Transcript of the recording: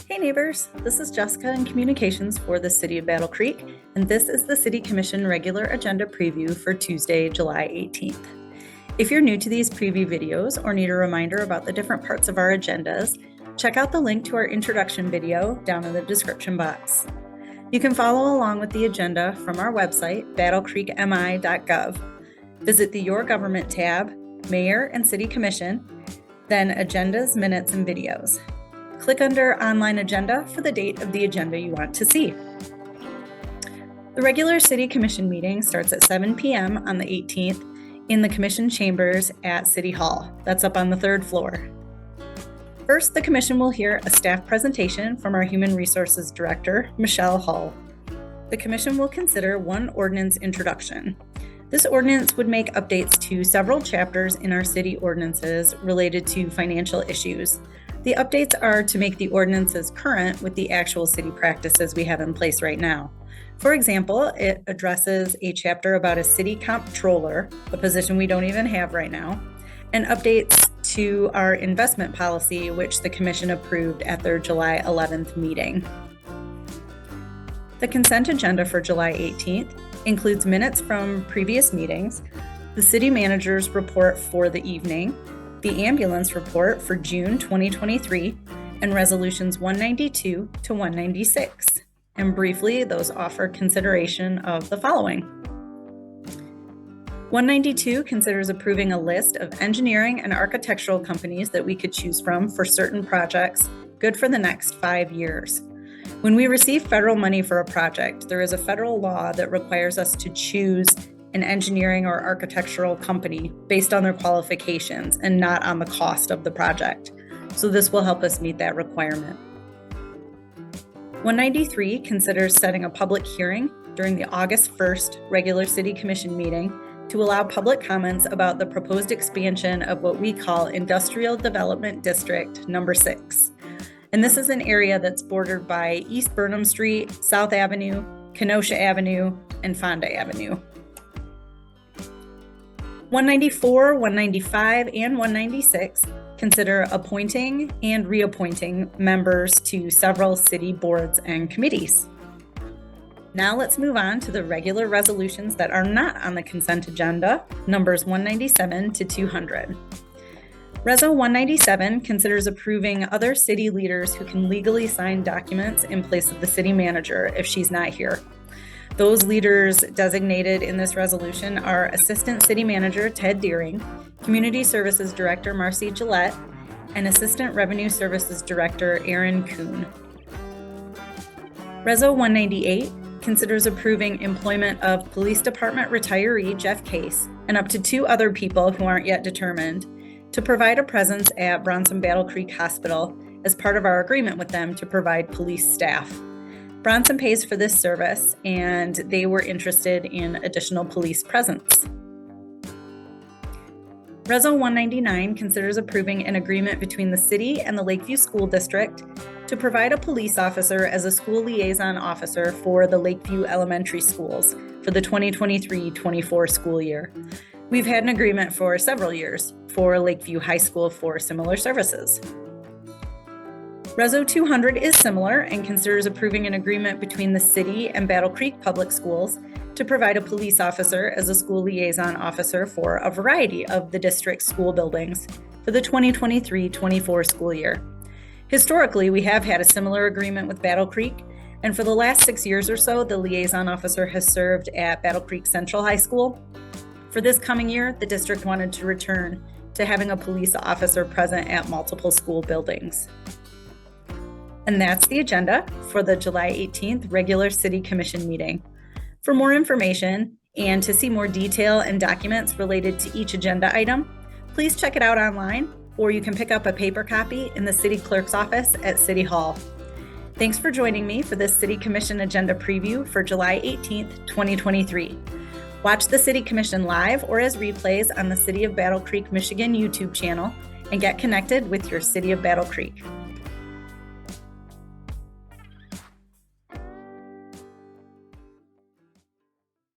Hey neighbors, this is Jessica in Communications for the City of Battle Creek, and this is the City Commission regular agenda preview for Tuesday, July 18th. If you're new to these preview videos or need a reminder about the different parts of our agendas, check out the link to our introduction video down in the description box. You can follow along with the agenda from our website, battlecreekmi.gov. Visit the Your Government tab, Mayor and City Commission, then Agendas, Minutes, and Videos. Click under Online Agenda for the date of the agenda you want to see. The regular City Commission meeting starts at 7 p.m. on the 18th in the Commission chambers at City Hall. That's up on the third floor. First, the Commission will hear a staff presentation from our Human Resources Director, Michelle Hull. The Commission will consider one ordinance introduction. This ordinance would make updates to several chapters in our city ordinances related to financial issues. The updates are to make the ordinances current with the actual city practices we have in place right now. For example, it addresses a chapter about a city comptroller, a position we don't even have right now, and updates to our investment policy, which the Commission approved at their July 11th meeting. The consent agenda for July 18th includes minutes from previous meetings, the city manager's report for the evening, the ambulance report for June 2023, and resolutions 192 to 196. And briefly, those offer consideration of the following. 192 considers approving a list of engineering and architectural companies that we could choose from for certain projects, good for the next 5 years. When we receive federal money for a project, there is a federal law that requires us to choose an engineering or architectural company based on their qualifications and not on the cost of the project. So this will help us meet that requirement. 193 considers setting a public hearing during the August 1st regular City Commission meeting to allow public comments about the proposed expansion of what we call Industrial Development District Number 6. And this is an area that's bordered by East Burnham Street, South Avenue, Kenosha Avenue, and Fonda Avenue. 194, 195, and 196 consider appointing and reappointing members to several city boards and committees. Now let's move on to the regular resolutions that are not on the consent agenda, numbers 197 to 200. Reso 197 considers approving other city leaders who can legally sign documents in place of the city manager if she's not here. Those leaders designated in this resolution are Assistant City Manager Ted Deering, Community Services Director Marcy Gillette, and Assistant Revenue Services Director Aaron Kuhn. Reso 198 considers approving employment of Police Department retiree Jeff Case and up to 2 other people who aren't yet determined to provide a presence at Bronson Battle Creek Hospital as part of our agreement with them to provide police staff. Bronson pays for this service, and they were interested in additional police presence. Reso 199 considers approving an agreement between the city and the Lakeview School District to provide a police officer as a school liaison officer for the Lakeview Elementary Schools for the 2023-24 school year. We've had an agreement for several years for Lakeview High School for similar services. Reso 200 is similar and considers approving an agreement between the city and Battle Creek Public Schools to provide a police officer as a school liaison officer for a variety of the district's school buildings for the 2023-24 school year. Historically, we have had a similar agreement with Battle Creek, and for the last 6 years or so, the liaison officer has served at Battle Creek Central High School. For this coming year, the district wanted to return to having a police officer present at multiple school buildings. And that's the agenda for the July 18th regular City Commission meeting. For more information and to see more detail and documents related to each agenda item, please check it out online, or you can pick up a paper copy in the City Clerk's office at City Hall. Thanks for joining me for this City Commission agenda preview for July 18th, 2023. Watch the City Commission live or as replays on the City of Battle Creek, Michigan YouTube channel and get connected with your City of Battle Creek.